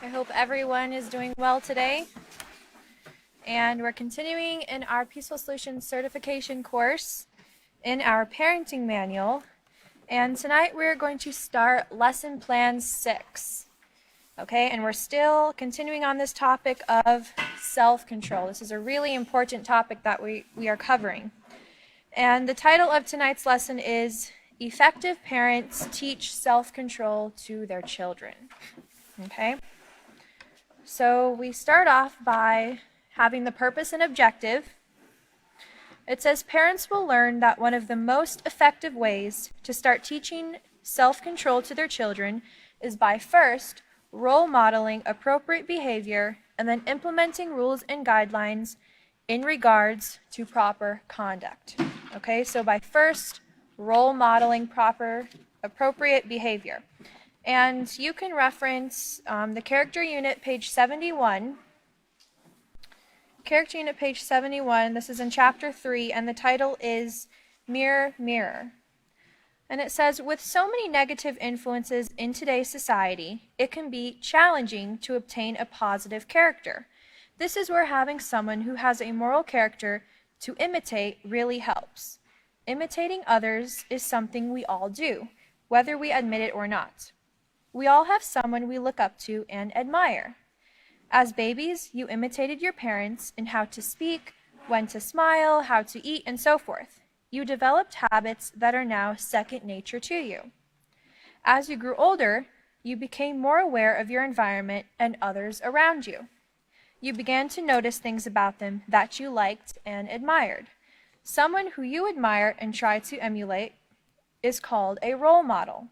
I hope everyone is doing well today. And we're continuing in our Peaceful Solutions certification course in our parenting manual. And tonight we're going to start lesson plan 6. Okay, and we're still continuing on this topic of self-control. This is a really important topic that we are covering. And the title of tonight's lesson is Effective Parents Teach Self-Control to Their Children. Okay, so we start off by having the purpose and objective. It says parents will learn that one of the most effective ways to start teaching self-control to their children is by first role modeling appropriate behavior and then implementing rules and guidelines in regards to proper conduct. Okay, so by first role modeling appropriate behavior. And you can reference the character unit, page 71. Character unit, page 71. This is in chapter 3, and the title is Mirror, Mirror. And it says, with so many negative influences in today's society, it can be challenging to obtain a positive character. This is where having someone who has a moral character to imitate really helps. Imitating others is something we all do, whether we admit it or not. We all have someone we look up to and admire. As babies, you imitated your parents in how to speak, when to smile, how to eat, and so forth. You developed habits that are now second nature to you. As you grew older, you became more aware of your environment and others around you. You began to notice things about them that you liked and admired. Someone who you admire and try to emulate is called a role model.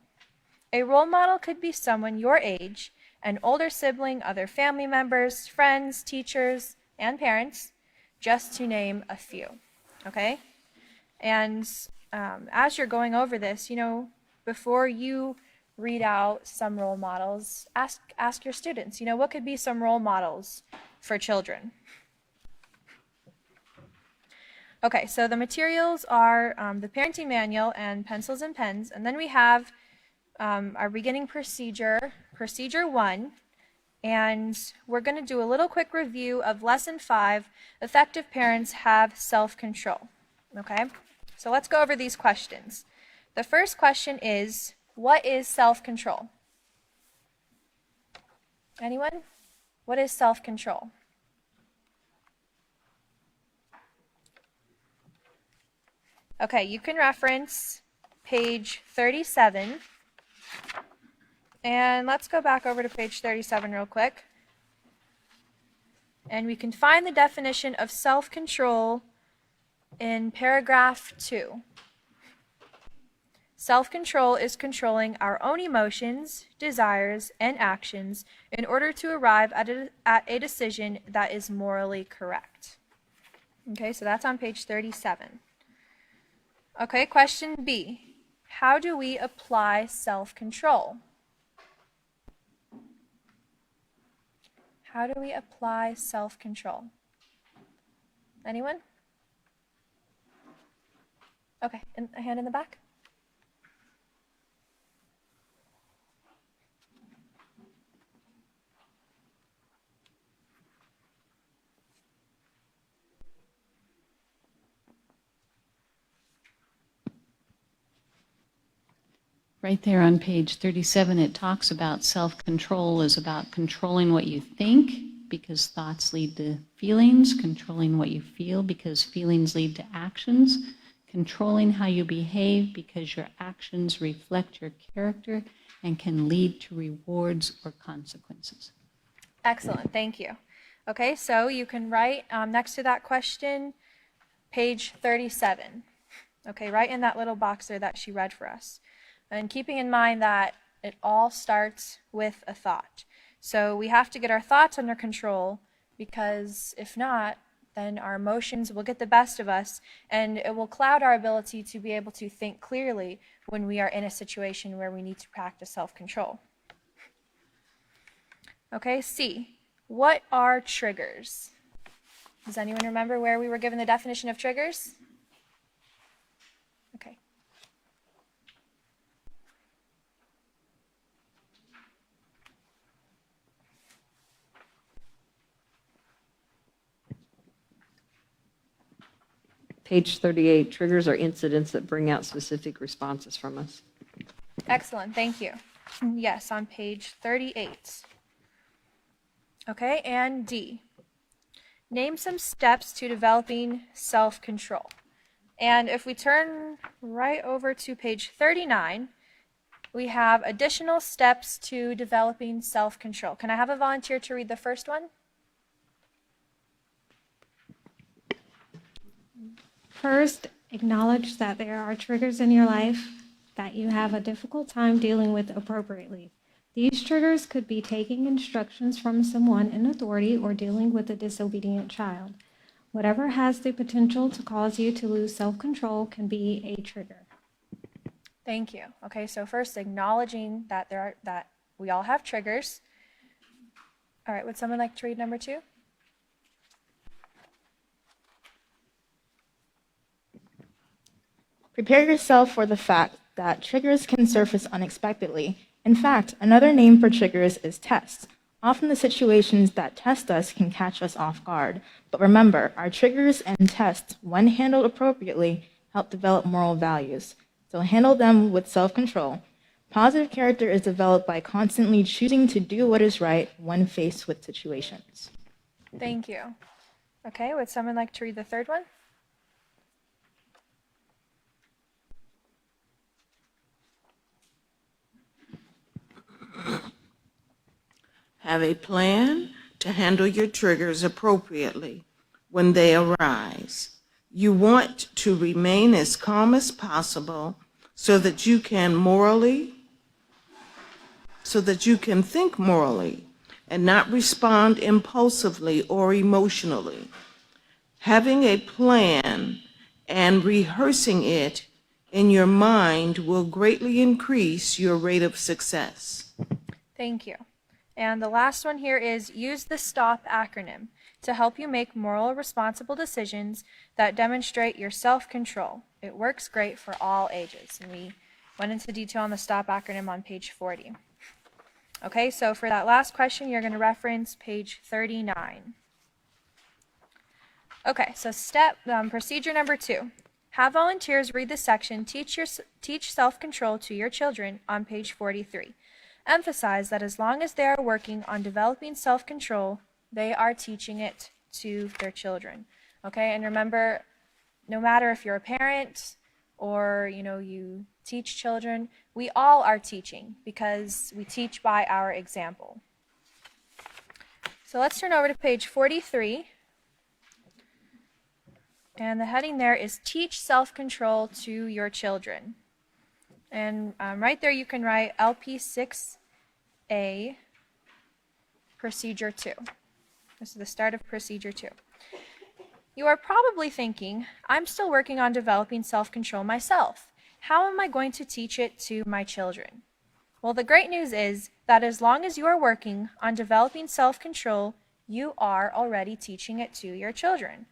A role model could be someone your age, an older sibling, other family members, friends, teachers, and parents, just to name a few. Okay? And as you're going over this, before you read out some role models, ask your students, what could be some role models for children? Okay, so the materials are the parenting manual and pencils and pens, and then we have our beginning procedure, procedure 1, and we're going to do a little quick review of lesson 5, effective parents have self-control. Okay, so let's go over these questions. The first question is, what is self-control? Anyone? What is self-control? Okay, you can reference page 37. And let's go back over to page 37 real quick. And we can find the definition of self-control in paragraph 2. Self-control is controlling our own emotions, desires, and actions in order to arrive at a decision that is morally correct. Okay, so that's on page 37. Okay, question B. How do we apply self-control? How do we apply self-control? Anyone? Okay, a hand in the back. Right there on page 37, it talks about self-control is about controlling what you think because thoughts lead to feelings, controlling what you feel because feelings lead to actions, controlling how you behave because your actions reflect your character and can lead to rewards or consequences. Excellent, thank you. Okay, so you can write next to that question, page 37. Okay, right in that little box there that she read for us. And keeping in mind that it all starts with a thought. So we have to get our thoughts under control, because if not, then our emotions will get the best of us and it will cloud our ability to be able to think clearly when we are in a situation where we need to practice self-control. Okay, C. What are triggers? Does anyone remember where we were given the definition of triggers? Okay. page 38, triggers are incidents that bring out specific responses from us. Excellent, thank you. Yes, on page 38. Okay, and D. Name some steps to developing self-control. And if we turn right over to page 39, we have additional steps to developing self-control. Can I have a volunteer to read the first one? First, acknowledge that there are triggers in your life that you have a difficult time dealing with appropriately. These triggers could be taking instructions from someone in authority or dealing with a disobedient child. Whatever has the potential to cause you to lose self-control can be a trigger. Thank you. Okay, so first acknowledging that that we all have triggers. All right, would someone like to read number 2? Prepare yourself for the fact that triggers can surface unexpectedly. In fact, another name for triggers is tests. Often the situations that test us can catch us off guard. But remember, our triggers and tests, when handled appropriately, help develop moral values. So handle them with self-control. Positive character is developed by constantly choosing to do what is right when faced with situations. Thank you. Okay, would someone like to read the third one? Have a plan to handle your triggers appropriately when they arise. You want to remain as calm as possible so that you can think morally and not respond impulsively or emotionally. Having a plan and rehearsing it in your mind will greatly increase your rate of success. Thank you. And the last one here is use the STOP acronym to help you make moral, responsible decisions that demonstrate your self-control. It works great for all ages. And we went into detail on the STOP acronym on page 40. Okay, so for that last question, you're going to reference page 39. Okay, so procedure number 2. Have volunteers read the section Teach Self-Control to Your Children on page 43. Emphasize that as long as they are working on developing self-control, they are teaching it to their children. Okay, and remember, no matter if you're a parent or you teach children, we all are teaching because we teach by our example. So let's turn over to page 43. And the heading there is Teach Self-Control to Your Children. And right there you can write LP6A Procedure 2. This is the start of Procedure 2. You are probably thinking, I'm still working on developing self-control myself. How am I going to teach it to my children? Well, the great news is that as long as you are working on developing self-control, you are already teaching it to your children.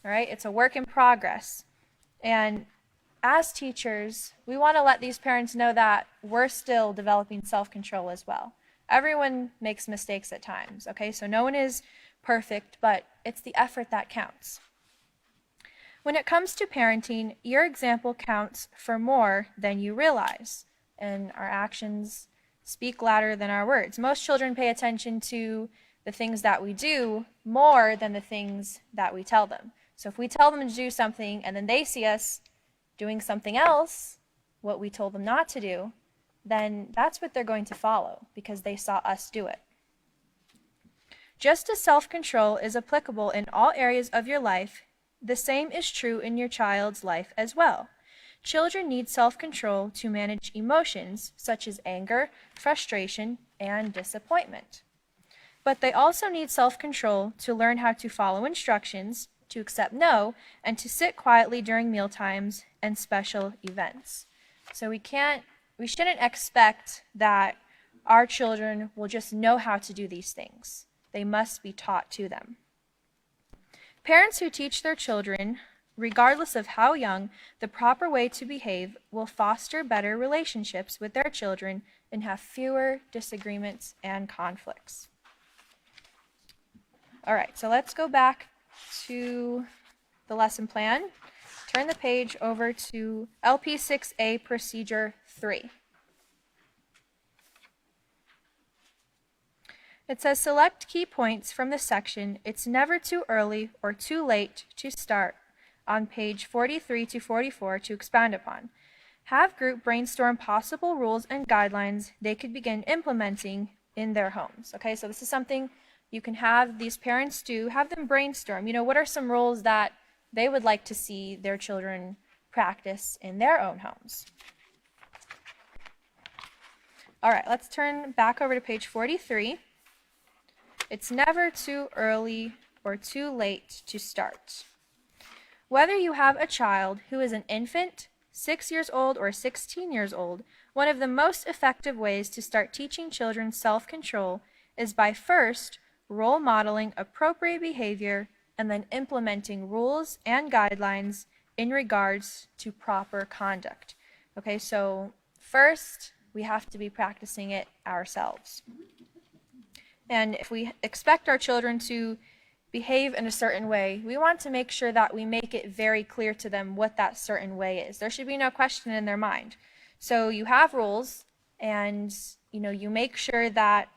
All right? It's a work in progress. And as teachers, we want to let these parents know that we're still developing self-control as well. Everyone makes mistakes at times, okay? So no one is perfect, but it's the effort that counts. When it comes to parenting, your example counts for more than you realize, and our actions speak louder than our words. Most children pay attention to the things that we do more than the things that we tell them. So if we tell them to do something and then they see us doing something else, what we told them not to do, then that's what they're going to follow because they saw us do it. Just as self-control is applicable in all areas of your life, the same is true in your child's life as well. Children need self-control to manage emotions such as anger, frustration, and disappointment. But they also need self-control to learn how to follow instructions, to accept no, and to sit quietly during meal times and special events. So we shouldn't expect that our children will just know how to do these things. They must be taught to them. Parents who teach their children, regardless of how young, the proper way to behave will foster better relationships with their children and have fewer disagreements and conflicts. All right, so let's go back to the lesson plan. turn the page over to LP6A Procedure 3. It says select key points from the section "It's never too early or too late to start" on page 43 to 44 to expound upon. Have group brainstorm possible rules and guidelines they could begin implementing in their homes. Okay, so this is something you can have these parents do. Have them brainstorm. What are some rules that they would like to see their children practice in their own homes? All right, let's turn back over to page 43. It's never too early or too late to start. Whether you have a child who is an infant, 6 years old, or 16 years old, one of the most effective ways to start teaching children self-control is by first role modeling appropriate behavior and then implementing rules and guidelines in regards to proper conduct. Okay, so first we have to be practicing it ourselves. And if we expect our children to behave in a certain way, we want to make sure that we make it very clear to them what that certain way is. There should be no question in their mind. So you have rules, and you make sure that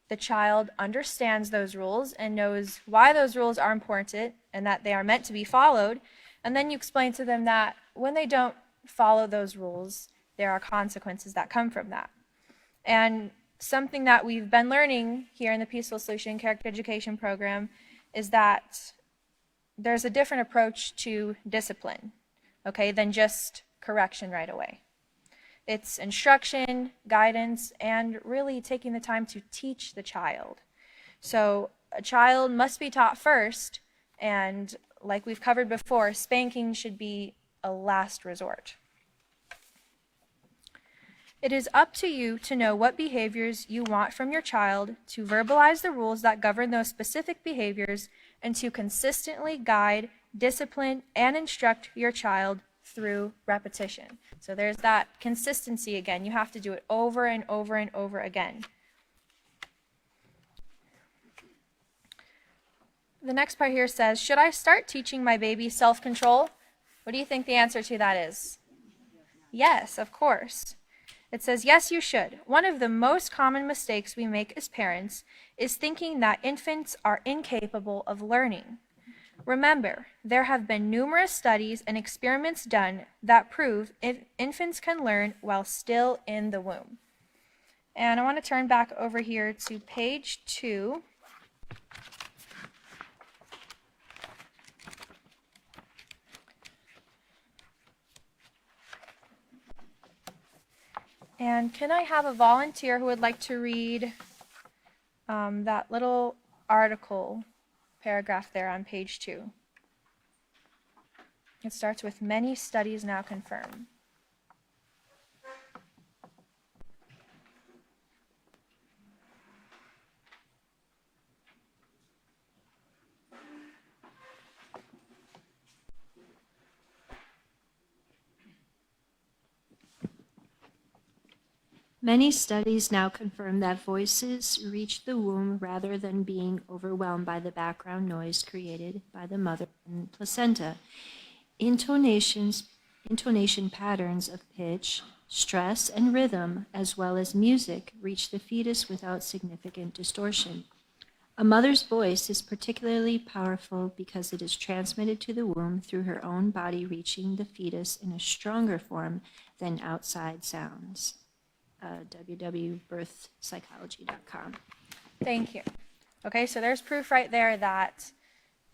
the child understands those rules and knows why those rules are important and that they are meant to be followed. And then you explain to them that when they don't follow those rules, there are consequences that come from that. And something that we've been learning here in the Peaceful Solution Character Education Program is that there's a different approach to discipline, okay, than just correction right away. It's instruction, guidance, and really taking the time to teach the child. So a child must be taught first, and like we've covered before, spanking should be a last resort. It is up to you to know what behaviors you want from your child, to verbalize the rules that govern those specific behaviors, and to consistently guide, discipline, and instruct your child through repetition. So there's that consistency again. You have to do it over and over and over again. The next part here says, should I start teaching my baby self-control? What do you think the answer to that is? Yes, of course. It says, yes, you should. One of the most common mistakes we make as parents is thinking that infants are incapable of learning. Remember, there have been numerous studies and experiments done that prove infants can learn while still in the womb. And I want to turn back over here to page 2. And can I have a volunteer who would like to read that little article paragraph there on page 2? It starts with many studies now confirm. Many studies now confirm that voices reach the womb rather than being overwhelmed by the background noise created by the mother and placenta. Intonation patterns of pitch, stress, and rhythm, as well as music, reach the fetus without significant distortion. A mother's voice is particularly powerful because it is transmitted to the womb through her own body, reaching the fetus in a stronger form than outside sounds. www.birthpsychology.com. Thank you. Okay, so there's proof right there that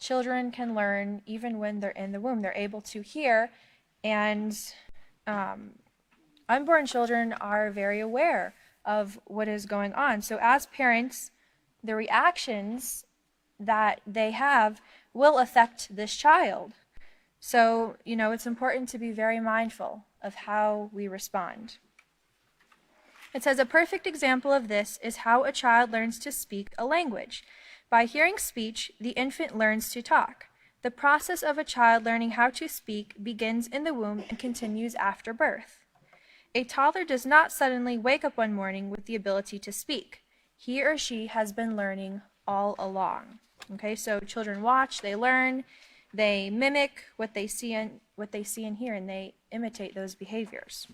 children can learn even when they're in the womb. They're able to hear, and unborn children are very aware of what is going on. So as parents, the reactions that they have will affect this child. So, it's important to be very mindful of how we respond. It says a perfect example of this is how a child learns to speak a language. By hearing speech, the infant learns to talk. The process of a child learning how to speak begins in the womb and continues after birth. A toddler does not suddenly wake up one morning with the ability to speak. He or she has been learning all along. Okay, so children watch, they learn, They mimic what they see and hear, and they imitate those behaviors.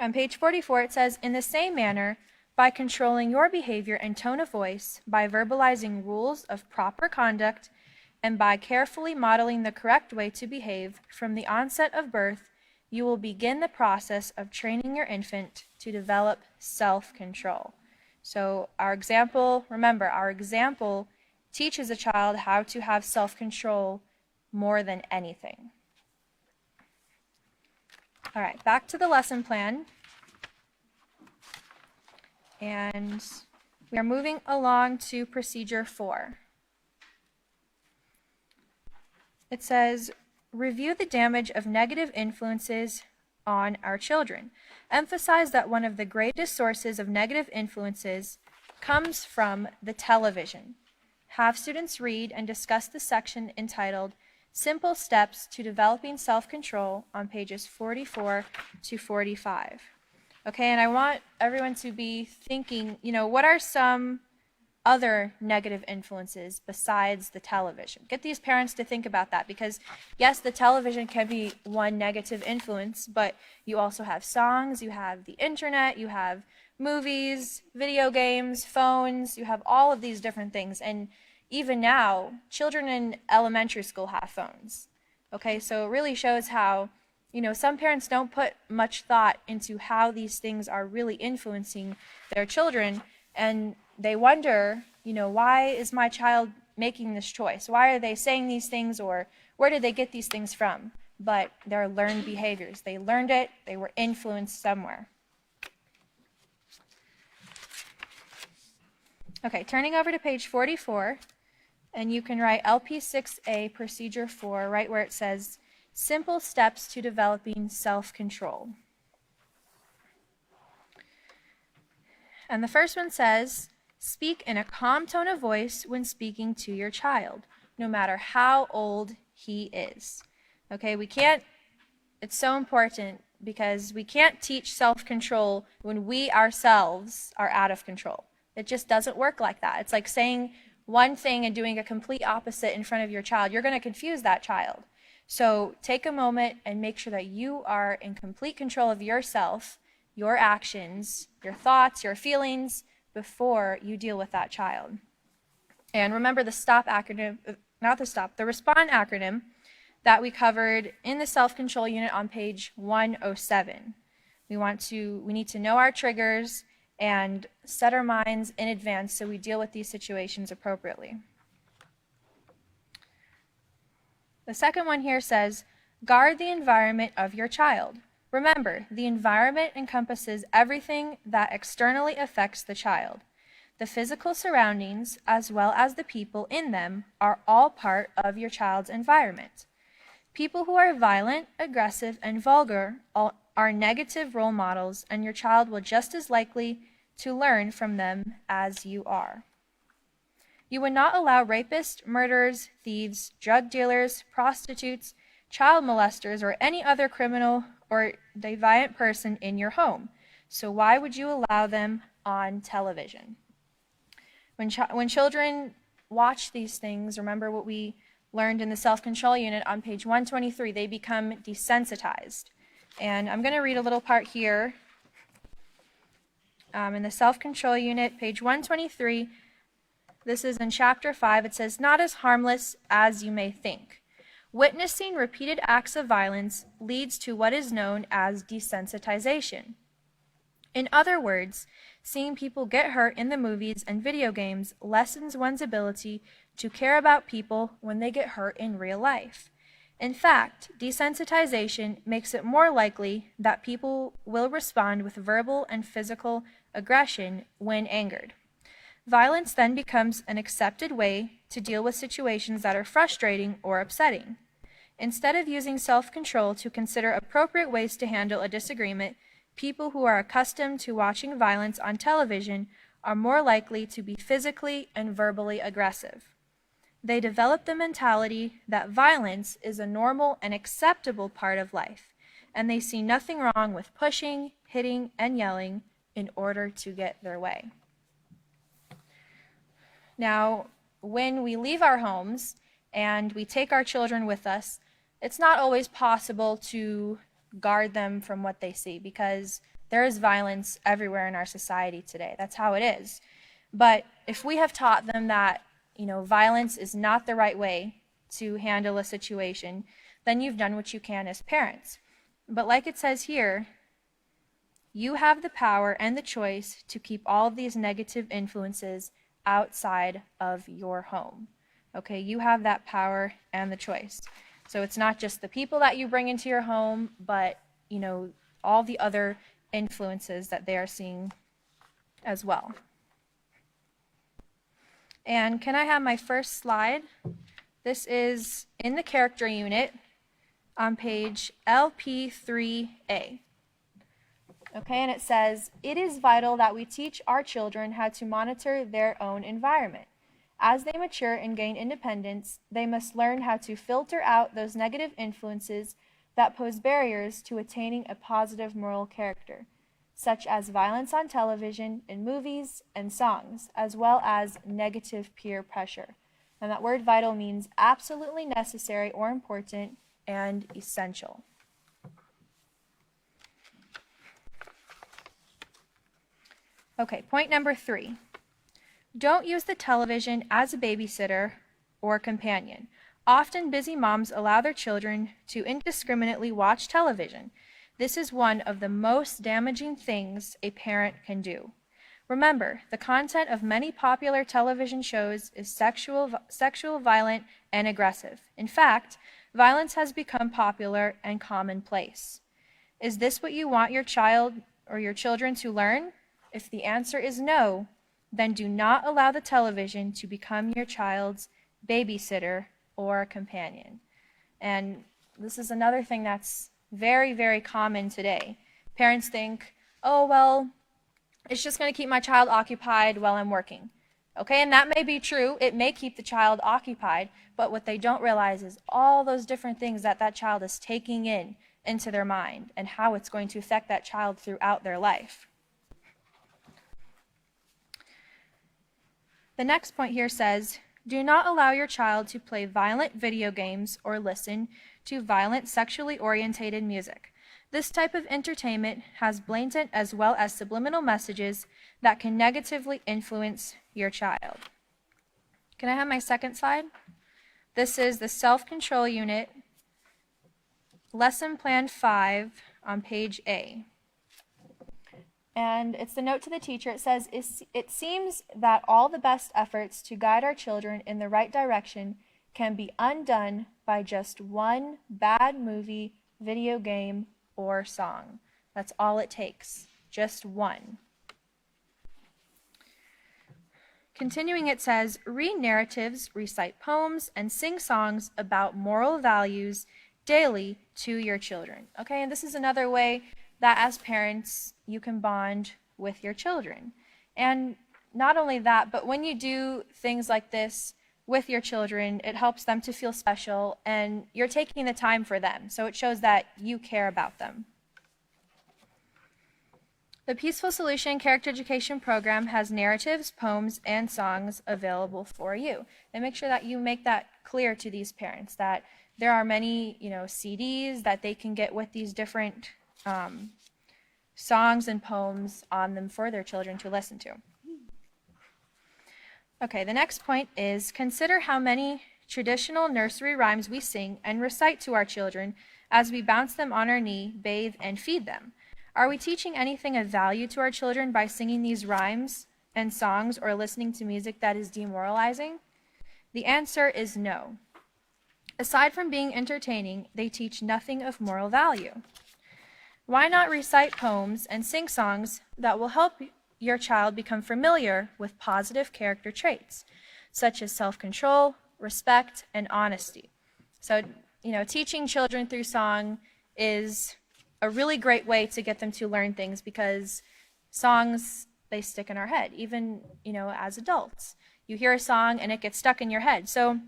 On page 44, it says, in the same manner, by controlling your behavior and tone of voice, by verbalizing rules of proper conduct, and by carefully modeling the correct way to behave from the onset of birth, you will begin the process of training your infant to develop self-control. So our example, remember, our example teaches a child how to have self-control more than anything. All right, back to the lesson plan. And we are moving along to procedure 4. It says, review the damage of negative influences on our children. Emphasize that one of the greatest sources of negative influences comes from the television. Have students read and discuss the section entitled Simple Steps to Developing Self-Control on pages 44 to 45. Okay, and I want everyone to be thinking, what are some other negative influences besides the television? Get these parents to think about that, because yes, the television can be one negative influence, but you also have songs, you have the internet, you have movies, video games, phones, you have all of these different things. And even now, children in elementary school have phones. Okay, so it really shows how, some parents don't put much thought into how these things are really influencing their children, and they wonder, why is my child making this choice? Why are they saying these things, or where did they get these things from? But they're learned behaviors. They learned it. They were influenced somewhere. Okay, turning over to page 44, and you can write LP6A Procedure 4 right where it says, Simple Steps to Developing Self-Control. And the first one says, speak in a calm tone of voice when speaking to your child, no matter how old he is. Okay, it's so important, because we can't teach self-control when we ourselves are out of control. It just doesn't work like that. It's like saying one thing and doing a complete opposite in front of your child. You're going to confuse that child. So take a moment and make sure that you are in complete control of yourself, your actions, your thoughts, your feelings, before you deal with that child. And remember the STOP acronym, the RESPOND acronym that we covered in the self-control unit on page 107. We need to know our triggers and set our minds in advance so we deal with these situations appropriately. The second one here says, guard the environment of your child. Remember, the environment encompasses everything that externally affects the child. The physical surroundings, as well as the people in them, are all part of your child's environment. People who are violent, aggressive, and vulgar are negative role models, and your child will just as likely to learn from them as you are. You would not allow rapists, murderers, thieves, drug dealers, prostitutes, child molesters, or any other criminal or deviant person in your home. So why would you allow them on television? When children watch these things, remember what we learned in the self-control unit on page 123, they become desensitized. And I'm going to read a little part here. In the self-control unit, page 123, this is in chapter 5, it says, not as harmless as you may think. Witnessing repeated acts of violence leads to what is known as desensitization. In other words, seeing people get hurt in the movies and video games lessens one's ability to care about people when they get hurt in real life. In fact, desensitization makes it more likely that people will respond with verbal and physical aggression when angered. Violence then becomes an accepted way to deal with situations that are frustrating or upsetting. Instead of using self-control to consider appropriate ways to handle a disagreement, people who are accustomed to watching violence on television are more likely to be physically and verbally aggressive. They develop the mentality that violence is a normal and acceptable part of life, and they see nothing wrong with pushing, hitting, and yelling in order to get their way. Now, when we leave our homes and we take our children with us, it's not always possible to guard them from what they see because there is violence everywhere in our society today. That's how it is. But if we have taught them that, violence is not the right way to handle a situation, then you've done what you can as parents. But like it says here, you have the power and the choice to keep all of these negative influences outside of your home. Okay, you have that power and the choice. So it's not just the people that you bring into your home, but, all the other influences that they are seeing as well. And can I have my first slide? This is in the character unit on page LP3A. Okay, and it says, it is vital that we teach our children how to monitor their own environment. As they mature and gain independence, they must learn how to filter out those negative influences that pose barriers to attaining a positive moral character, such as violence on television, in movies, and songs, as well as negative peer pressure. And that word vital means absolutely necessary or important and essential. Okay, point number 3. Don't use the television as a babysitter or companion. Often busy moms allow their children to indiscriminately watch television. This is one of the most damaging things a parent can do. Remember, the content of many popular television shows is sexual, violent, and aggressive. In fact, violence has become popular and commonplace. Is this what you want your child or your children to learn? If the answer is no, then do not allow the television to become your child's babysitter or companion. And this is another thing that's very, very common today. Parents think, oh, well, it's just going to keep my child occupied while I'm working. Okay, and that may be true. It may keep the child occupied, but what they don't realize is all those different things that that child is taking into their mind and how it's going to affect that child throughout their life. The next point here says, do not allow your child to play violent video games or listen to violent sexually orientated music. This type of entertainment has blatant as well as subliminal messages that can negatively influence your child. Can I have my second slide? This is the self-control unit, lesson plan 5 on page A. And it's the note to the teacher. It says, it seems that all the best efforts to guide our children in the right direction can be undone by just one bad movie, video game, or song. That's all it takes, just one. Continuing, it says, read narratives, recite poems, and sing songs about moral values daily to your children. Okay, and this is another way that as parents you can bond with your children. And not only that, but when you do things like this with your children, it helps them to feel special and you're taking the time for them. So it shows that you care about them. The Peaceful Solution Character Education Program has narratives, poems, and songs available for you. And make sure that you make that clear to these parents that there are many, CDs that they can get with these different songs and poems on them for their children to listen to. Okay, the next point is consider how many traditional nursery rhymes we sing and recite to our children as we bounce them on our knee, bathe, and feed them. Are we teaching anything of value to our children by singing these rhymes and songs or listening to music that is demoralizing? The answer is no. Aside from being entertaining, they teach nothing of moral value. Why not recite poems and sing songs that will help your child become familiar with positive character traits, such as self-control, respect, and honesty? So, teaching children through song is a really great way to get them to learn things because songs, they stick in our head, even, as adults. You hear a song and it gets stuck in your head. So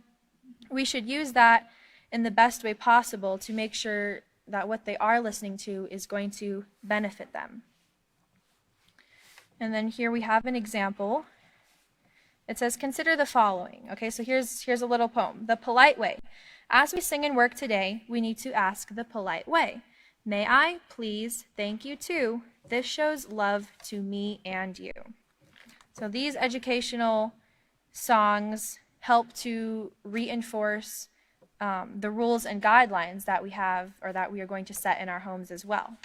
we should use that in the best way possible to make sure that what they are listening to is going to benefit them. And then here we have an example. It says, consider the following. Okay, so here's a little poem. The polite way. As we sing and work today, we need to ask the polite way. May I, please, thank you too. This shows love to me and you. So these educational songs help to reinforce the rules and guidelines that we have or that we are going to set in our homes as well.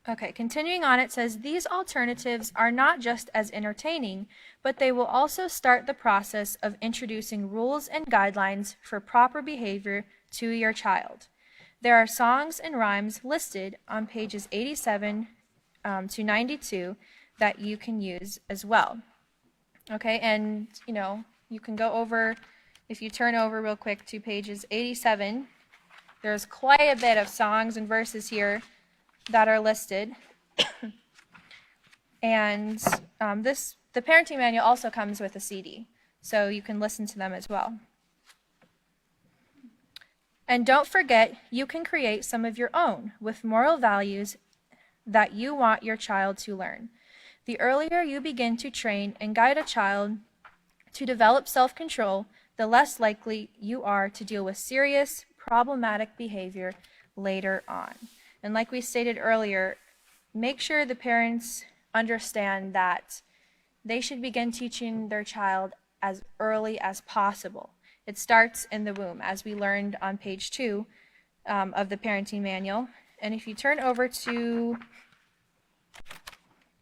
Okay, continuing on, it says, these alternatives are not just as entertaining, but they will also start the process of introducing rules and guidelines for proper behavior to your child. There are songs and rhymes listed on pages 87 to 92 that you can use as well. Okay, and you can go over, if you turn over real quick to pages 87, there's quite a bit of songs and verses here that are listed. And the parenting manual also comes with a CD, so you can listen to them as well. And don't forget, you can create some of your own with moral values that you want your child to learn. The earlier you begin to train and guide a child to develop self-control, the less likely you are to deal with serious, problematic behavior later on. And like we stated earlier, make sure the parents understand that they should begin teaching their child as early as possible. It starts in the womb, as we learned on page 2 of the parenting manual. And if you turn over to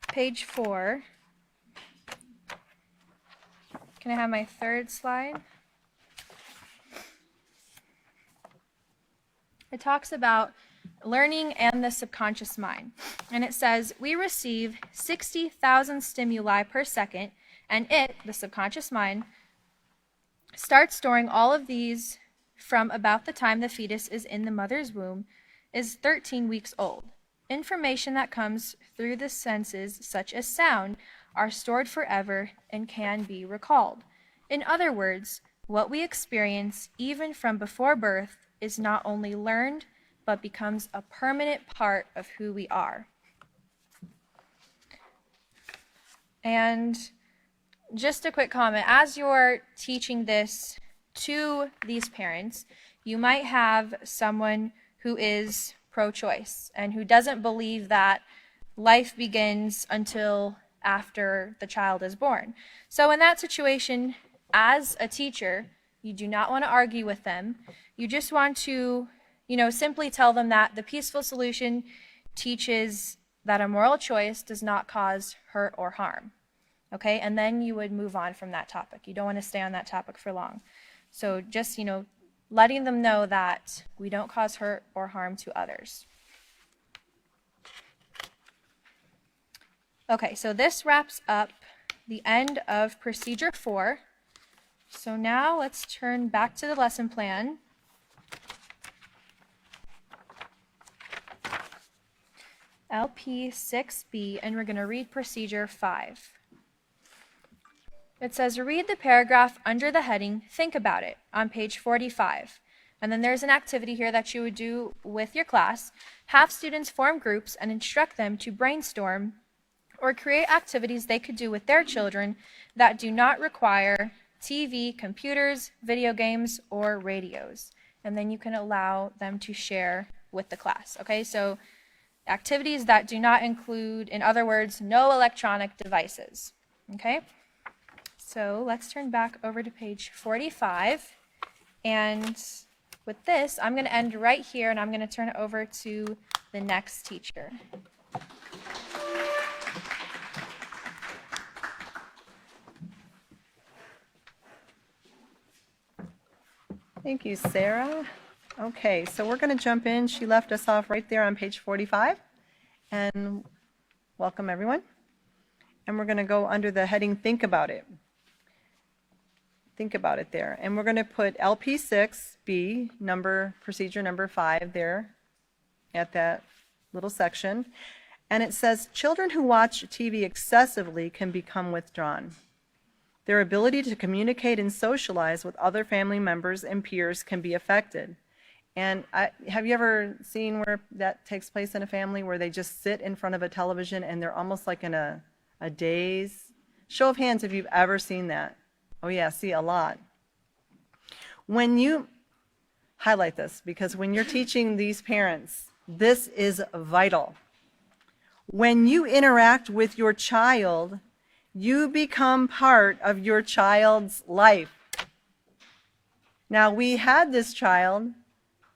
page 4, can I have my third slide? It talks about learning and the subconscious mind. And it says, we receive 60,000 stimuli per second, and it, the subconscious mind, starts storing all of these from about the time the fetus is in the mother's womb, is 13 weeks old. Information that comes through the senses, such as sound, are stored forever and can be recalled. In other words, what we experience, even from before birth, is not only learned, but becomes a permanent part of who we are. And just a quick comment, as you're teaching this to these parents, you might have someone who is pro-choice and who doesn't believe that life begins until after the child is born. So in that situation, as a teacher, you do not want to argue with them. You just want to, simply tell them that the peaceful solution teaches that a moral choice does not cause hurt or harm. Okay, and then you would move on from that topic. You don't want to stay on that topic for long. So just, letting them know that we don't cause hurt or harm to others. Okay, so this wraps up the end of procedure 4. So now let's turn back to the lesson plan. LP 6B, and we're going to read procedure 5. It says, read the paragraph under the heading, think about it, on page 45. And then there's an activity here that you would do with your class. Have students form groups and instruct them to brainstorm or create activities they could do with their children that do not require TV, computers, video games, or radios. And then you can allow them to share with the class. Okay, so activities that do not include, in other words, no electronic devices. Okay? So let's turn back over to page 45. And with this, I'm going to end right here, and I'm going to turn it over to the next teacher. Thank you, Sarah. Okay, so we're going to jump in. She left us off right there on page 45. And welcome, everyone. And we're going to go under the heading, think about it. Think about it there. And we're going to put LP6B, procedure number 5 there at that little section. And it says, children who watch TV excessively can become withdrawn. Their ability to communicate and socialize with other family members and peers can be affected. And have you ever seen where that takes place in a family where they just sit in front of a television and they're almost like in a daze? Show of hands if you've ever seen that. Oh yeah, see, a lot. When you highlight this, because when you're teaching these parents, this is vital. When you interact with your child, you become part of your child's life. Now, we had this child,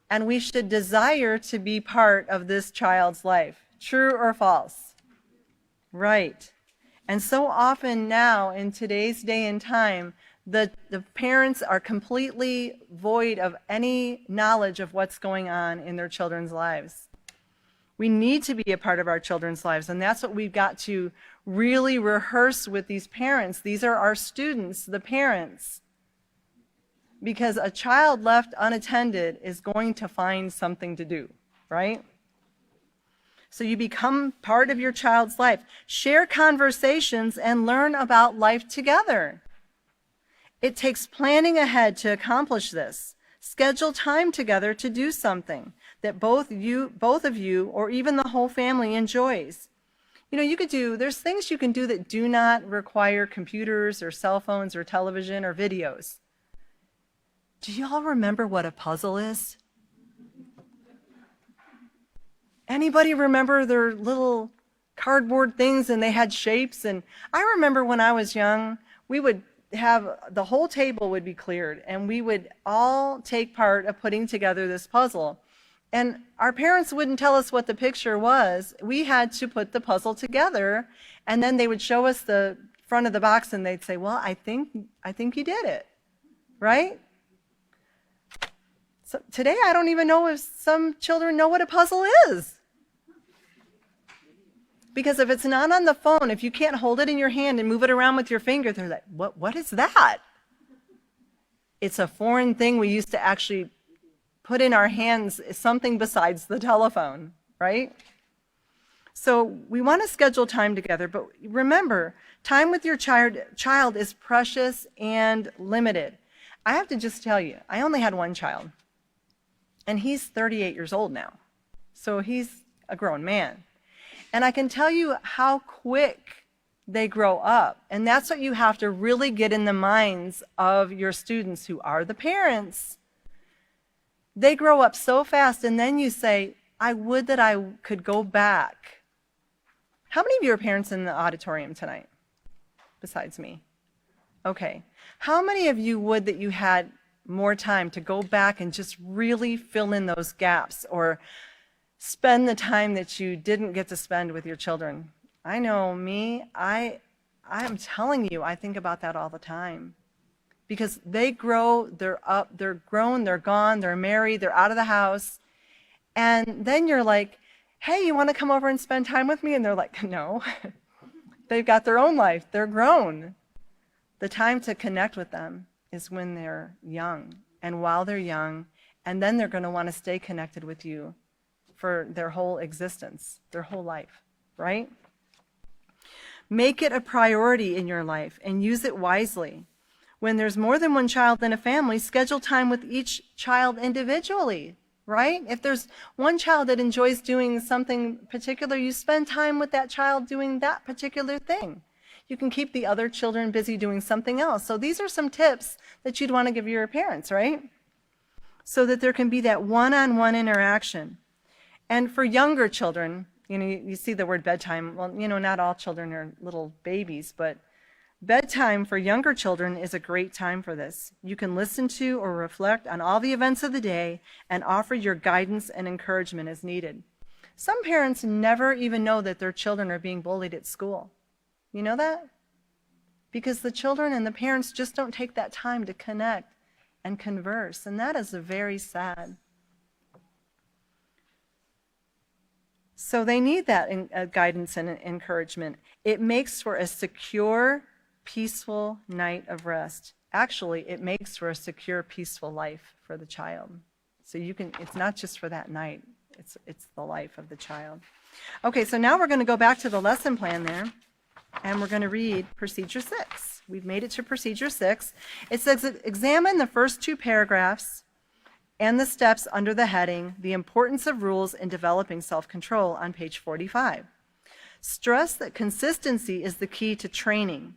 and we should desire to be part of this child's life. True or false? Right. And so often now, in today's day and time, the parents are completely void of any knowledge of what's going on in their children's lives. We need to be a part of our children's lives, and that's what we've got to really rehearse with these parents. These are our students, the parents. Because a child left unattended is going to find something to do, right? So you become part of your child's life. Share conversations and learn about life together. It takes planning ahead to accomplish this. Schedule time together to do something that both of you, or even the whole family enjoys. You know, there's things you can do that do not require computers or cell phones or television or videos. Do you all remember what a puzzle is? Anybody remember their little cardboard things and they had shapes? And I remember when I was young, we would have, the whole table would be cleared and we would all take part of putting together this puzzle. And our parents wouldn't tell us what the picture was. We had to put the puzzle together, and then they would show us the front of the box and they'd say, well, I think you did it, right? So today, I don't even know if some children know what a puzzle is. Because if it's not on the phone, if you can't hold it in your hand and move it around with your finger, they're like, what is that? It's a foreign thing we used to actually put in our hands, something besides the telephone, right? So we want to schedule time together, but remember, time with your child is precious and limited. I have to just tell you, I only had one child. And he's 38 years old now. So he's a grown man. And I can tell you how quick they grow up. And that's what you have to really get in the minds of your students who are the parents. They grow up so fast, and then you say, I would that I could go back. How many of you are parents in the auditorium tonight, besides me? Okay. How many of you would that you had more time to go back and just really fill in those gaps or spend the time that you didn't get to spend with your children? I know me, I'm telling you, I think about that all the time. Because they grow, they're up, they're grown, they're gone, they're married, they're out of the house. And then you're like, hey, you want to come over and spend time with me? And they're like, no. They've got their own life. They're grown. The time to connect with them is when they're young and while they're young, and then they're going to want to stay connected with you for their whole existence, their whole life, right? Make it a priority in your life and use it wisely. When there's more than one child in a family, schedule time with each child individually, right? If there's one child that enjoys doing something particular, you spend time with that child doing that particular thing. You can keep the other children busy doing something else. So these are some tips that you'd want to give your parents, right? So that there can be that one-on-one interaction. And for younger children, you see the word bedtime. Well, not all children are little babies, but bedtime for younger children is a great time for this. You can listen to or reflect on all the events of the day and offer your guidance and encouragement as needed. Some parents never even know that their children are being bullied at school. You know that? Because the children and the parents just don't take that time to connect and converse, and that is very sad. So they need that guidance and encouragement. It makes for a secure, peaceful night of rest. Actually, it makes for a secure, peaceful life for the child. So it's not just for that night, it's the life of the child. Okay, so now we're going to go back to the lesson plan there, and we're going to read Procedure 6. We've made it to Procedure 6. It says, examine the first two paragraphs and the steps under the heading, The Importance of Rules in Developing Self-Control on page 45. Stress that consistency is the key to training.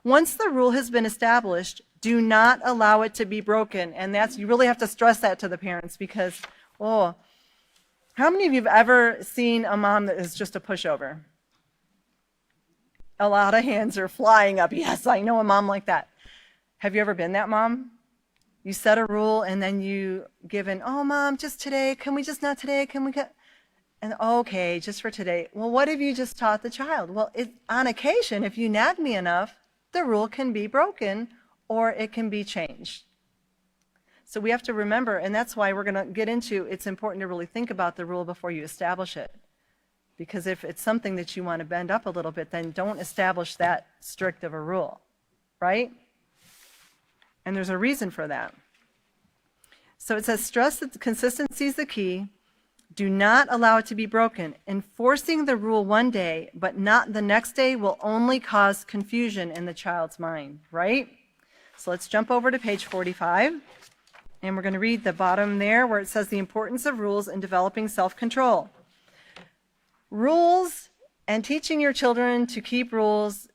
Once the rule has been established, do not allow it to be broken. And you really have to stress that to the parents because, how many of you have ever seen a mom that is just a pushover? A lot of hands are flying up. Yes, I know a mom like that. Have you ever been that mom? You set a rule and then you give in, oh, Mom, just today. Can we just not today? Can we get? And okay, just for today. Well, what have you just taught the child? Well, on occasion, if you nag me enough, the rule can be broken or it can be changed. So we have to remember, and that's why we're going to get into, it's important to really think about the rule before you establish it. Because if it's something that you want to bend up a little bit, then don't establish that strict of a rule, right? And there's a reason for that. So it says, stress that consistency is the key. Do not allow it to be broken. Enforcing the rule one day, but not the next day, will only cause confusion in the child's mind, right? So let's jump over to page 45. And we're going to read the bottom there where it says the importance of rules in developing self-control. Rules and teaching your children to keep rules,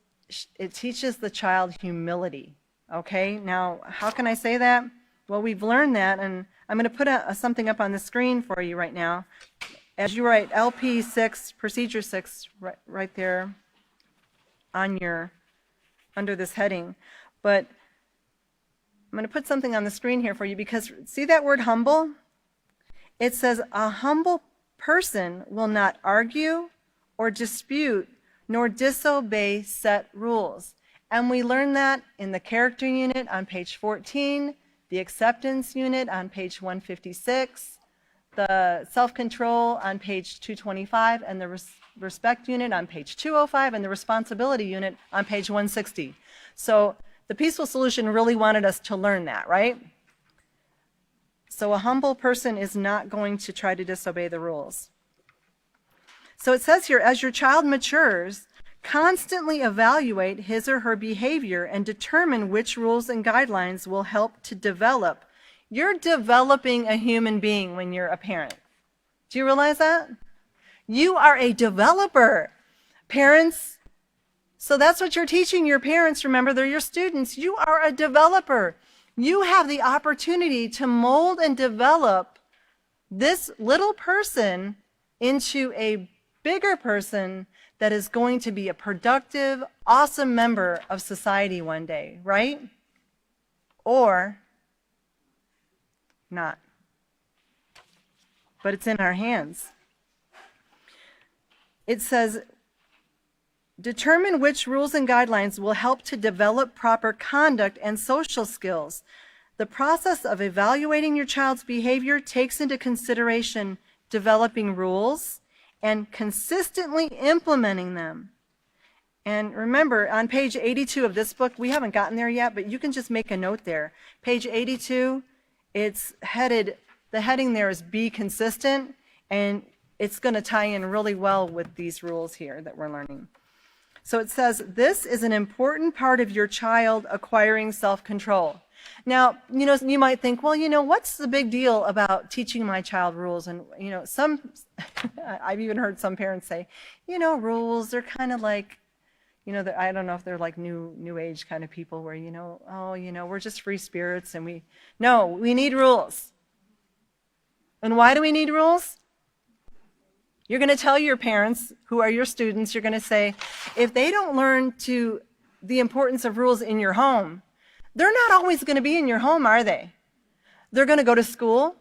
it teaches the child humility. Okay, now how can I say that? Well, we've learned that, and I'm going to put something up on the screen for you right now. As you write LP 6, Procedure 6, right there on under this heading. But I'm going to put something on the screen here for you because see that word humble? It says a humble person will not argue or dispute nor disobey set rules. And we learn that in the character unit on page 14, the acceptance unit on page 156, the self-control on page 225, and the respect unit on page 205, and the responsibility unit on page 160. So the Peaceful Solution really wanted us to learn that, right? So a humble person is not going to try to disobey the rules. So it says here, as your child matures, constantly evaluate his or her behavior and determine which rules and guidelines will help to develop. You're developing a human being when you're a parent. Do you realize that? You are a developer. Parents, so that's what you're teaching your parents. Remember, they're your students. You are a developer. You have the opportunity to mold and develop this little person into a bigger person that is going to be a productive, awesome member of society one day, right? Or not. But it's in our hands. It says, determine which rules and guidelines will help to develop proper conduct and social skills. The process of evaluating your child's behavior takes into consideration developing rules and consistently implementing them. And remember, on page 82 of this book, we haven't gotten there yet, but you can just make a note there. Page 82, it's headed, the heading there is Be Consistent, and it's going to tie in really well with these rules here that we're learning. So it says, this is an important part of your child acquiring self-control. Now, you might think, well, what's the big deal about teaching my child rules? And, I've even heard some parents say, rules, they're kind of like, I don't know if they're like new age kind of people where, we're just free spirits and we need rules. And why do we need rules? You're going to tell your parents, who are your students, you're going to say, if they don't learn the importance of rules in your home, they're not always going to be in your home, are they? They're going to go to school.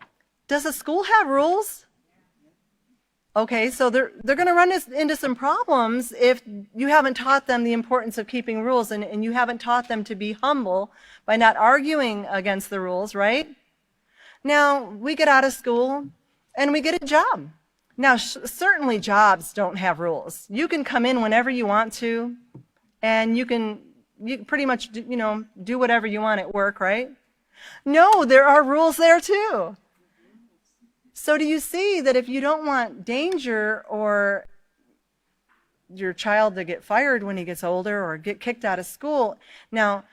Does a school have rules? Okay, so they're going to run into some problems if you haven't taught them the importance of keeping rules and you haven't taught them to be humble by not arguing against the rules, right? Now, we get out of school and we get a job. Now, certainly jobs don't have rules. You can come in whenever you want to, and you pretty much, do whatever you want at work, right? No, there are rules there too. So do you see that if you don't want danger or your child to get fired when he gets older or get kicked out of school, now,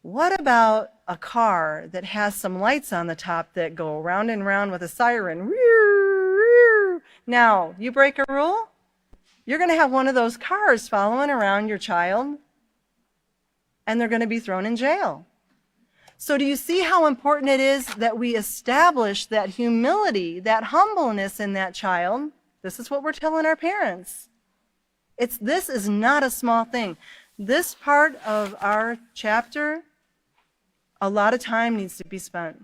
what about a car that has some lights on the top that go round and round with a siren. Now, you break a rule, you're going to have one of those cars following around your child, and they're going to be thrown in jail. So do you see how important it is that we establish that humility, that humbleness in that child? This is what we're telling our parents. This is not a small thing. This part of our chapter, a lot of time needs to be spent,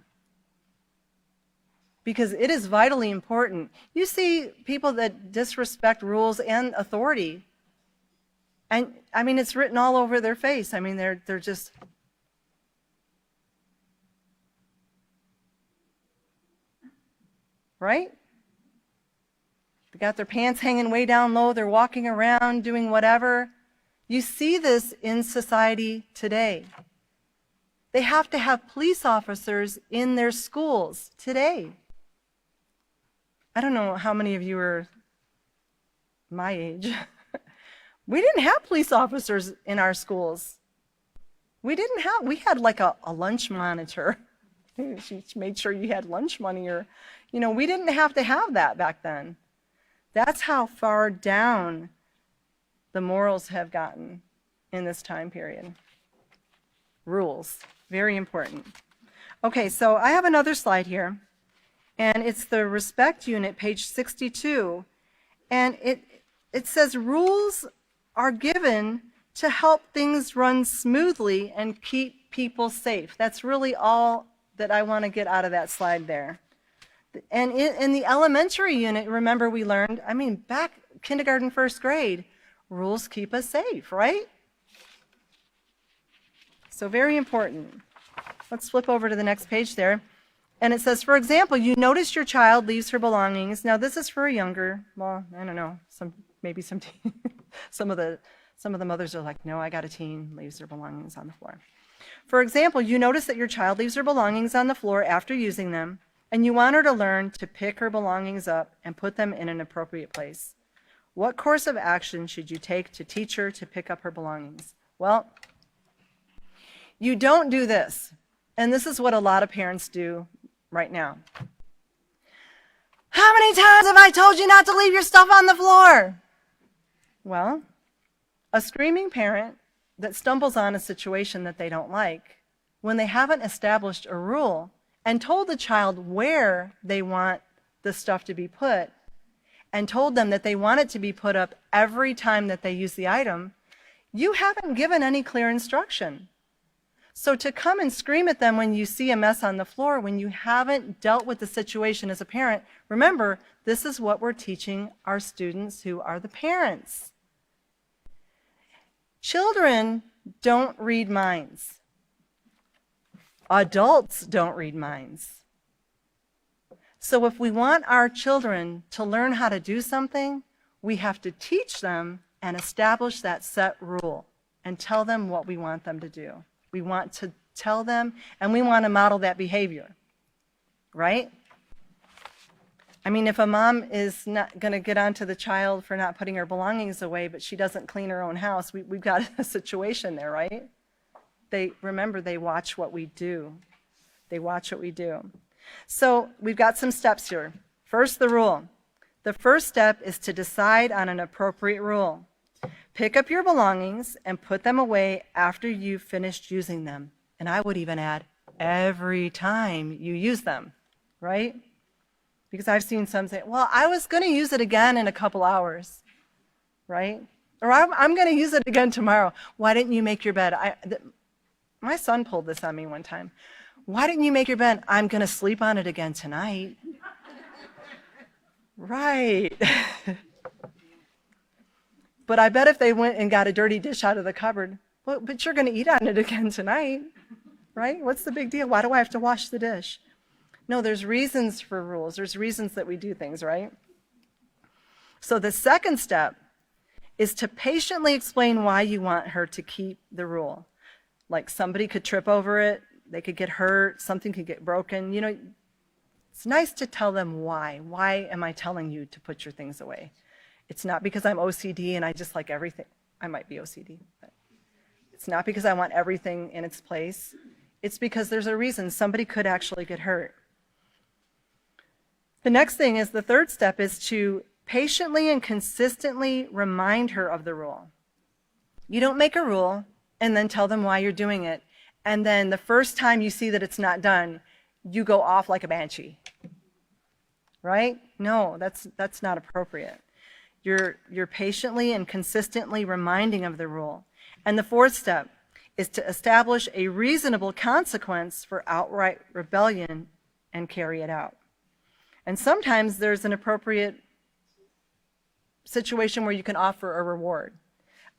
because it is vitally important. You see people that disrespect rules and authority, and I mean, it's written all over their face. I mean, they're just, right? They got their pants hanging way down low. They're walking around doing whatever. You see this in society today. They have to have police officers in their schools today. I don't know how many of you are my age. We didn't have police officers in our schools. We had like a lunch monitor. She made sure you had lunch money, or, we didn't have to have that back then. That's how far down the morals have gotten in this time period. Rules, very important. Okay, so I have another slide here, and it's the respect unit, page 62, and it says rules are given to help things run smoothly and keep people safe. That's really all that I want to get out of that slide there. And in the elementary unit, remember we learned, back kindergarten, first grade, rules keep us safe, right? So very important. Let's flip over to the next page there. And it says, for example, you notice your child leaves her belongings. Now this is for a younger, well, I don't know, maybe some teen. Some of the mothers are like, no, I got a teen, leaves their belongings on the floor. For example, you notice that your child leaves her belongings on the floor after using them, and you want her to learn to pick her belongings up and put them in an appropriate place. What course of action should you take to teach her to pick up her belongings? Well, you don't do this. And this is what a lot of parents do right now. How many times have I told you not to leave your stuff on the floor? Well, a screaming parent that stumbles on a situation that they don't like, when they haven't established a rule and told the child where they want the stuff to be put, and told them that they want it to be put up every time that they use the item, you haven't given any clear instruction. So to come and scream at them when you see a mess on the floor, when you haven't dealt with the situation as a parent, remember, this is what we're teaching our students who are the parents. Children don't read minds. Adults don't read minds. So if we want our children to learn how to do something, we have to teach them and establish that set rule and tell them what we want them to do. We want to tell them, and we want to model that behavior, right? If a mom is not going to get onto the child for not putting her belongings away, but she doesn't clean her own house, we've got a situation there, right? They watch what we do. They watch what we do. So we've got some steps here. First, the rule. The first step is to decide on an appropriate rule. Pick up your belongings and put them away after you've finished using them. And I would even add, every time you use them, right? Because I've seen some say, well, I was going to use it again in a couple hours, right? Or I'm going to use it again tomorrow. Why didn't you make your bed? My son pulled this on me one time. Why didn't you make your bed? I'm going to sleep on it again tonight. Right. But I bet if they went and got a dirty dish out of the cupboard, well, but you're going to eat on it again tonight, right? What's the big deal? Why do I have to wash the dish? No, there's reasons for rules. There's reasons that we do things, right? So the second step is to patiently explain why you want her to keep the rule. Like somebody could trip over it, they could get hurt, something could get broken. It's nice to tell them why. Why am I telling you to put your things away? It's not because I'm OCD and I just like everything. I might be OCD, but it's not because I want everything in its place. it's because there's a reason. Somebody could actually get hurt. The next thing is, the third step is to patiently and consistently remind her of the rule. You don't make a rule and then tell them why you're doing it, and then the first time you see that it's not done, you go off like a banshee. Right? No, that's not appropriate. You're patiently and consistently reminding of the rule. And the fourth step is to establish a reasonable consequence for outright rebellion and carry it out. And sometimes there's an appropriate situation where you can offer a reward.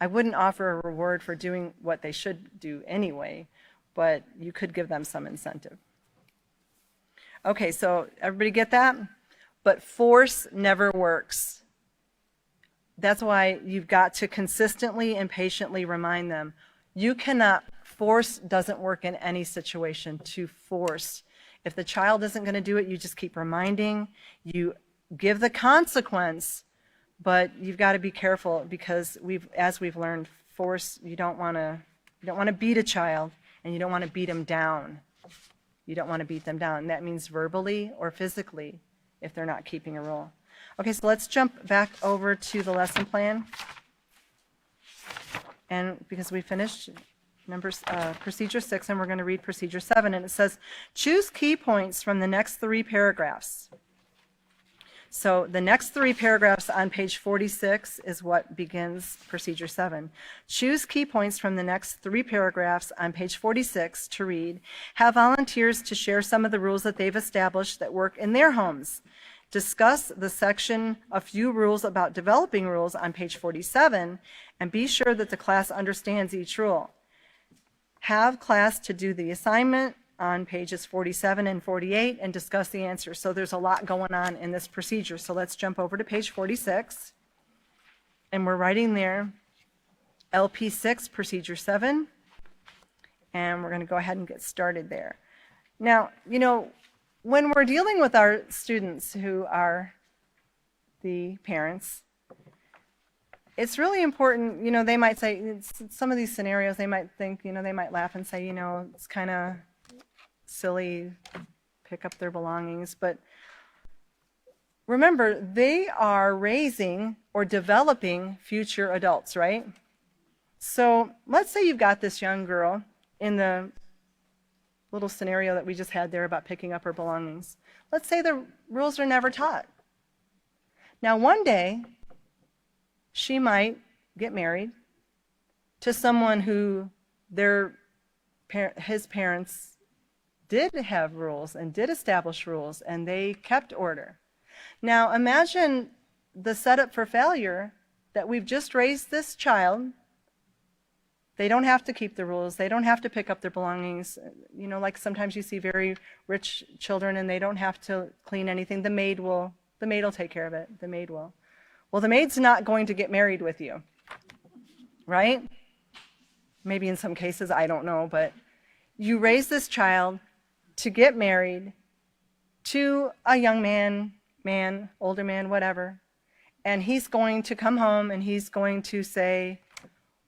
I wouldn't offer a reward for doing what they should do anyway, but you could give them some incentive. Okay, so everybody get that? But force never works. That's why you've got to consistently and patiently remind them. You cannot, force doesn't work in any situation, to force. If the child isn't going to do it, you just keep reminding. You give the consequence, but you've got to be careful, because as we've learned, force, you don't want to beat a child, and you don't want to beat them down. You don't want to beat them down. That means verbally or physically if they're not keeping a rule. Okay, so let's jump back over to the lesson plan. And because we finished procedure 6, and we're going to read procedure 7, and it says, choose key points from the next 3 paragraphs. So the next 3 paragraphs on page 46 is what begins procedure 7. Choose key points from the next 3 paragraphs on page 46 to read. Have volunteers to share some of the rules that they've established that work in their homes. Discuss the section, a few rules about developing rules on page 47, and be sure that the class understands each rule. Have class to do the assignment on pages 47 and 48 and discuss the answers. So there's a lot going on in this procedure. So let's jump over to page 46. And we're writing there LP6, procedure 7. And we're going to go ahead and get started there. Now, you know, when we're dealing with our students who are the parents, it's really important, you know, they might say, some of these scenarios, they might think, you know, they might laugh and say, you know, it's kind of silly, pick up their belongings. But remember, they are raising or developing future adults, right? So let's say you've got this young girl in the little scenario that we just had there about picking up her belongings. Let's say the rules are never taught. Now, one day, she might get married to someone who his parents did have rules and did establish rules, and they kept order. Now, imagine the setup for failure, that we've just raised this child. They don't have to keep the rules. They don't have to pick up their belongings. You know, like sometimes you see very rich children and they don't have to clean anything. The maid will take care of it. The maid will. Well, the maid's not going to get married with you, right? Maybe in some cases, I don't know, but you raise this child to get married to a young man, older man, whatever, and he's going to come home and he's going to say,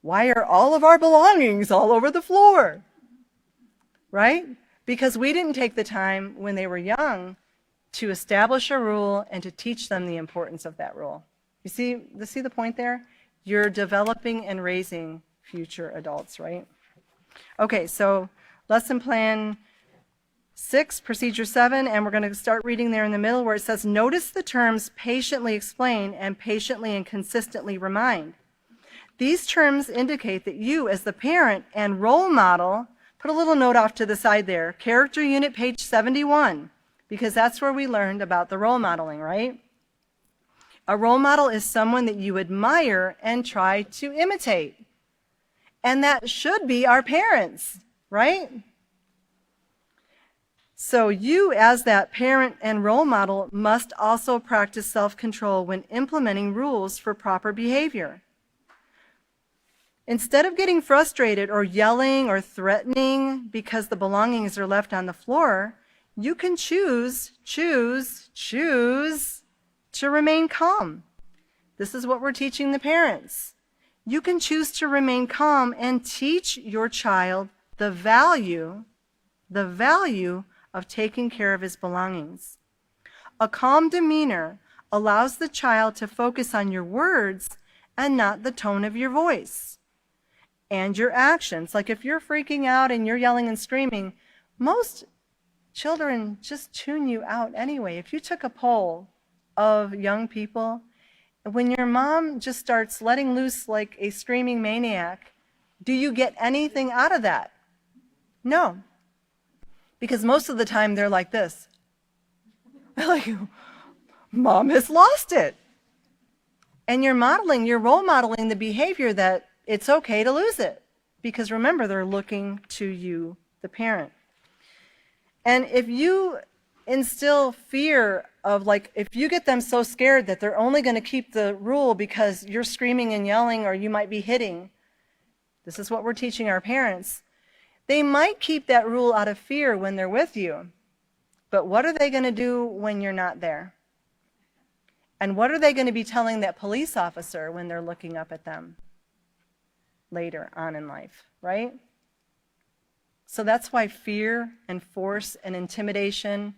why are all of our belongings all over the floor? Right? Because we didn't take the time when they were young to establish a rule and to teach them the importance of that rule. You see the point there? You're developing and raising future adults, right? Okay, so lesson plan 6, procedure 7, and we're going to start reading there in the middle where it says, notice the terms patiently explain and patiently and consistently remind. These terms indicate that you, as the parent and role model, put a little note off to the side there, character unit page 71, because that's where we learned about the role modeling, right? A role model is someone that you admire and try to imitate. And that should be our parents, right? So you, as that parent and role model, must also practice self-control when implementing rules for proper behavior. Instead of getting frustrated or yelling or threatening because the belongings are left on the floor, you can choose to remain calm. This is what we're teaching the parents. You can choose to remain calm and teach your child the value the value of taking care of his belongings. A calm demeanor allows the child to focus on your words and not the tone of your voice and your actions. Like if you're freaking out and you're yelling and screaming, most children just tune you out anyway. If you took a poll of young people, when your mom just starts letting loose like a screaming maniac, do you get anything out of that? No. Because most of the time they're like this. They're like, Mom has lost it. And you're role modeling the behavior that it's okay to lose it. Because remember, they're looking to you, the parent. And if you instill fear of like, if you get them so scared that they're only going to keep the rule because you're screaming and yelling or you might be hitting, this is what we're teaching our parents. They might keep that rule out of fear when they're with you. But what are they going to do when you're not there? And what are they going to be telling that police officer when they're looking up at them later on in life, right? So that's why fear and force and intimidation,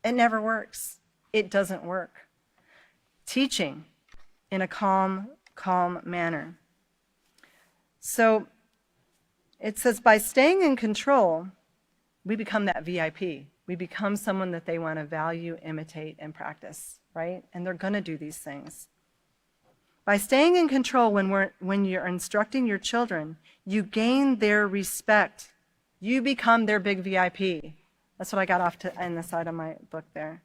it never works. It doesn't work. Teaching in a calm manner. So it says by staying in control, we become that VIP. We become someone that they want to value, imitate, and practice, right? And they're going to do these things. By staying in control when you're instructing your children, you gain their respect. You become their big VIP. That's what I got off to in the side of my book there.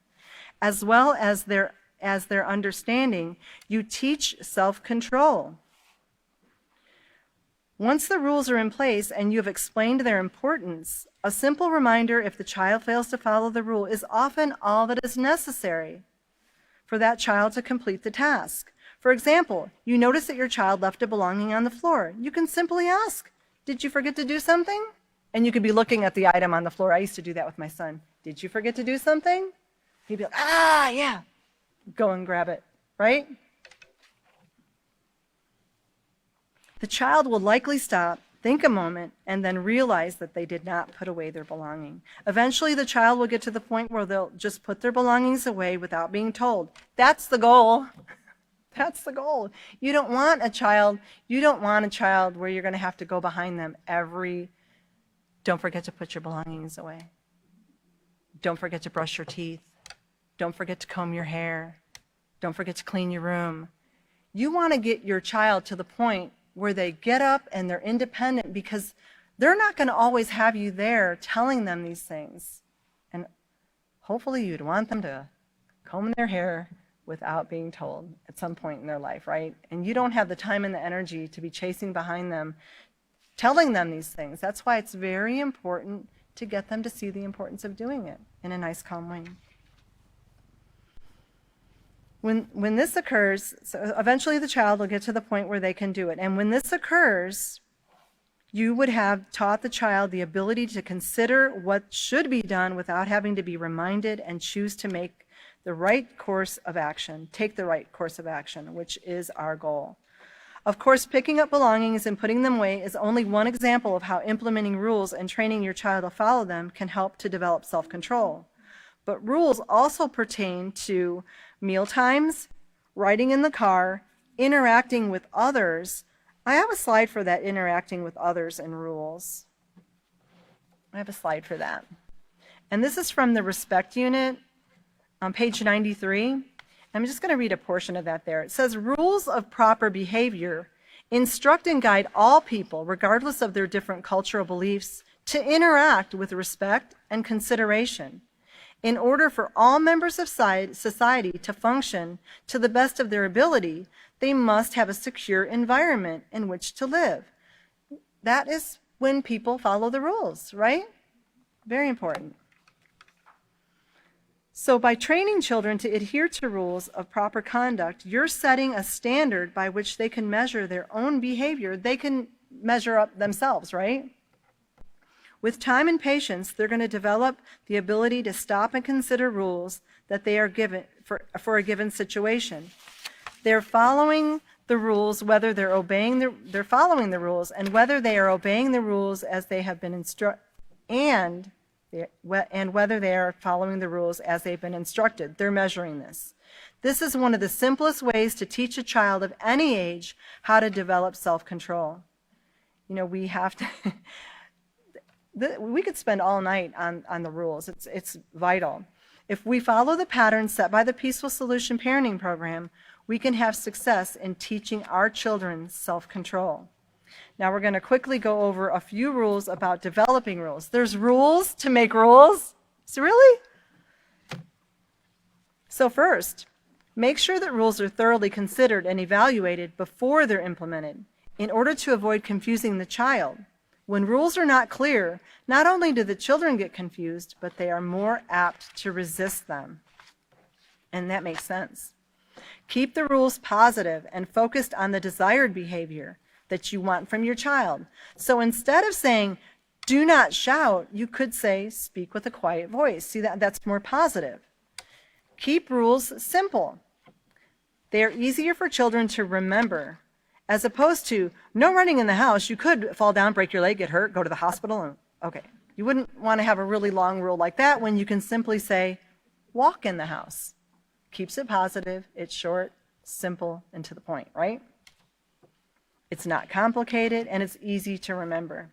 As well as their understanding, you teach self-control. Once the rules are in place and you have explained their importance, a simple reminder if the child fails to follow the rule is often all that is necessary for that child to complete the task. For example, you notice that your child left a belonging on the floor. You can simply ask, did you forget to do something? And you could be looking at the item on the floor. I used to do that with my son. Did you forget to do something? He'd be like, yeah. Go and grab it, right? The child will likely stop, think a moment, and then realize that they did not put away their belonging. Eventually, the child will get to the point where they'll just put their belongings away without being told. That's the goal. That's the goal. You don't want a child where you're going to have to go behind them don't forget to put your belongings away. Don't forget to brush your teeth. Don't forget to comb your hair. Don't forget to clean your room. You want to get your child to the point where they get up and they're independent because they're not going to always have you there telling them these things. And hopefully you'd want them to comb their hair without being told at some point in their life, right? And you don't have the time and the energy to be chasing behind them, telling them these things. That's why it's very important to get them to see the importance of doing it in a nice, calm way. When this occurs, so eventually the child will get to the point where they can do it. And when this occurs, you would have taught the child the ability to consider what should be done without having to be reminded and choose to make the right course of action, take the right course of action, which is our goal. Of course, picking up belongings and putting them away is only one example of how implementing rules and training your child to follow them can help to develop self-control. But rules also pertain to meal times, riding in the car, interacting with others. I have a slide for that, interacting with others and rules. I have a slide for that. And this is from the Respect Unit on page 93. I'm just going to read a portion of that there. It says, rules of proper behavior instruct and guide all people, regardless of their different cultural beliefs, to interact with respect and consideration. In order for all members of society to function to the best of their ability, they must have a secure environment in which to live. That is when people follow the rules, right? Very important. So by training children to adhere to rules of proper conduct, you're setting a standard by which they can measure their own behavior. They can measure up themselves, right? With time and patience, they're going to develop the ability to stop and consider rules that they are given for a given situation. They're following the rules, whether they're following the rules, and whether they are obeying the rules as they have been instructed, and and whether they are following the rules as they've been instructed. They're measuring this. This is one of the simplest ways to teach a child of any age how to develop self-control. You know, we have to, we could spend all night on the rules. It's vital. If we follow the pattern set by the Peaceful Solution Parenting Program, we can have success in teaching our children self-control. Now we're going to quickly go over a few rules about developing rules. There's rules to make rules? So really? So first, make sure that rules are thoroughly considered and evaluated before they're implemented in order to avoid confusing the child. When rules are not clear, not only do the children get confused, but they are more apt to resist them. And that makes sense. Keep the rules positive and focused on the desired behavior that you want from your child. So instead of saying, do not shout, you could say, speak with a quiet voice. See, that's more positive. Keep rules simple. They are easier for children to remember, as opposed to no running in the house. You could fall down, break your leg, get hurt, go to the hospital, and okay. You wouldn't want to have a really long rule like that when you can simply say, walk in the house. Keeps it positive, it's short, simple, and to the point, right? It's not complicated, and it's easy to remember.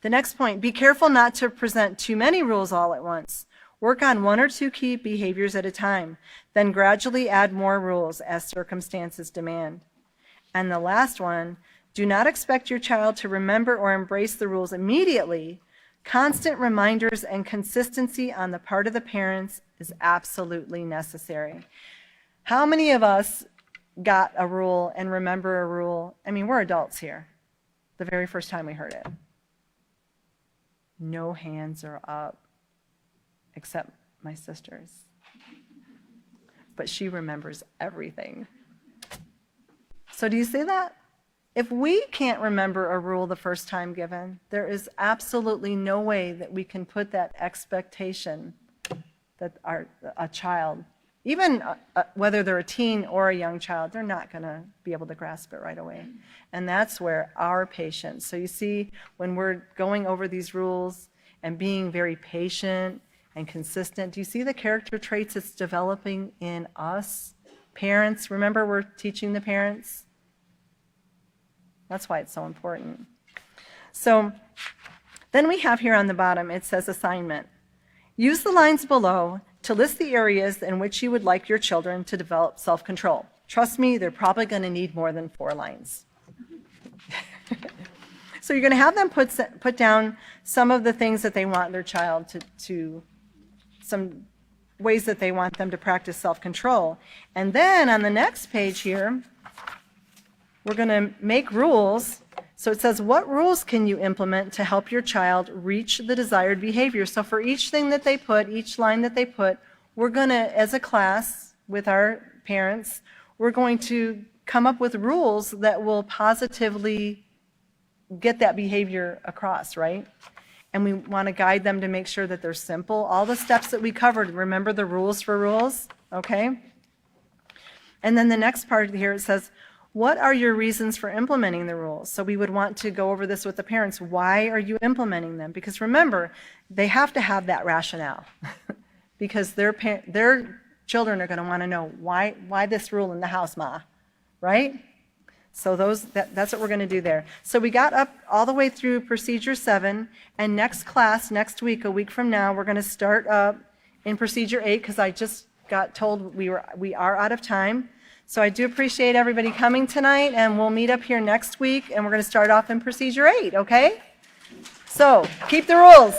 The next point, be careful not to present too many rules all at once. Work on 1 or 2 key behaviors at a time, then gradually add more rules as circumstances demand. And the last one, do not expect your child to remember or embrace the rules immediately. Constant reminders and consistency on the part of the parents is absolutely necessary. How many of us got a rule and remember a rule? I mean, we're adults here. The very first time we heard it. No hands are up, except my sister's. But she remembers everything. So do you see that? If we can't remember a rule the first time given, there is absolutely no way that we can put that expectation that a child, even whether they're a teen or a young child, they're not going to be able to grasp it right away. And that's where our patience. So you see, when we're going over these rules and being very patient and consistent, do you see the character traits it's developing in us? Parents, remember we're teaching the parents? That's why it's so important. So then we have here on the bottom, it says assignment. Use the lines below to list the areas in which you would like your children to develop self-control. Trust me, they're probably going to need more than 4 lines. So you're going to have them put down some of the things that they want their child to some ways that they want them to practice self-control. And then on the next page here, we're going to make rules. So it says, what rules can you implement to help your child reach the desired behavior? So for each thing that they put, each line that they put, we're going to, as a class with our parents, we're going to come up with rules that will positively get that behavior across, right? And we want to guide them to make sure that they're simple. All the steps that we covered, remember the rules for rules, okay? And then the next part here, it says, what are your reasons for implementing the rules? So we would want to go over this with the parents. Why are you implementing them? Because remember, they have to have that rationale because their children are going to want to know, why this rule in the house, Ma? Right? So that's what we're going to do there. So we got up all the way through Procedure 7, and next class, next week, a week from now, we're going to start up in Procedure 8 because I just got told we are out of time. So I do appreciate everybody coming tonight, and we'll meet up here next week, and we're going to start off in Procedure 8, okay? So keep the rules.